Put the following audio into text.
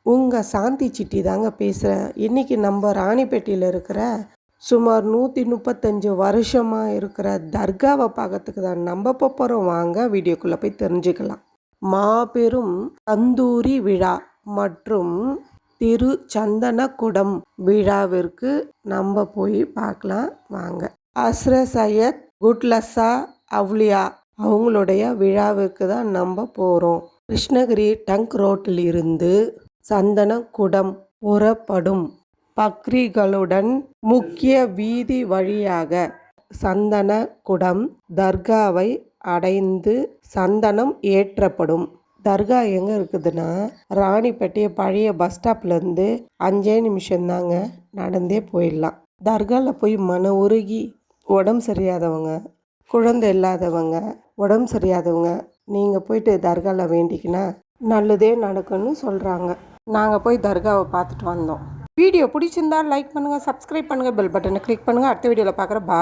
உங்கள் சாந்தி சிட்டி தாங்க பேசுகிறேன். இன்றைக்கி நம்ம ராணிப்பேட்டையில் இருக்கிற சுமார் 135 வருஷமாக இருக்கிற தர்காவை பார்க்கறதுக்கு தான் நம்ம போகிறோம். வாங்க வீடியோக்குள்ளே போய் தெரிஞ்சுக்கலாம். மாபெரும் தந்தூரி விழா மற்றும் திருச்சந்தனக்குடம் விழாவிற்கு நம்ம போய் பார்க்கலாம் வாங்க. அஸ்ரத் சையத் குட்லஸா அவ்லியா அவங்களுடைய விழாவுக்கு தான் நம்ம போகிறோம். கிருஷ்ணகிரி டங்க் ரோட்டில் இருந்து சந்தனக்குடம் புறப்படும் பக்ரிகளுடன் முக்கிய வீதி வழியாக சந்தனக்குடம் தர்காவை அடைந்து சந்தனம் ஏற்றப்படும். தர்கா எங்கே இருக்குதுன்னா, ராணிப்பேட்டை பழைய பஸ் ஸ்டாப்லேருந்து 5 நிமிஷம்தாங்க, நடந்தே போயிடலாம். தர்காவில் போய் மன உருகி உடம்பு சரியாதவங்க, குழந்தை இல்லாதவங்க, உடம்பு சரியாதவங்க நீங்கள் போயிட்டு தர்காவில் வேண்டிக்கினா நல்லதே நடக்குன்னு சொல்கிறாங்க. நாங்கள் போய் தர்காவை பார்த்துட்டு வந்தோம். வீடியோ பிடிச்சிருந்தா லைக் பண்ணுங்கள், சப்ஸ்கிரைப் பண்ணுங்கள், பெல் பட்டனை கிளிக் பண்ணுங்கள். அடுத்த வீடியோவில் பார்க்குறேன். பா.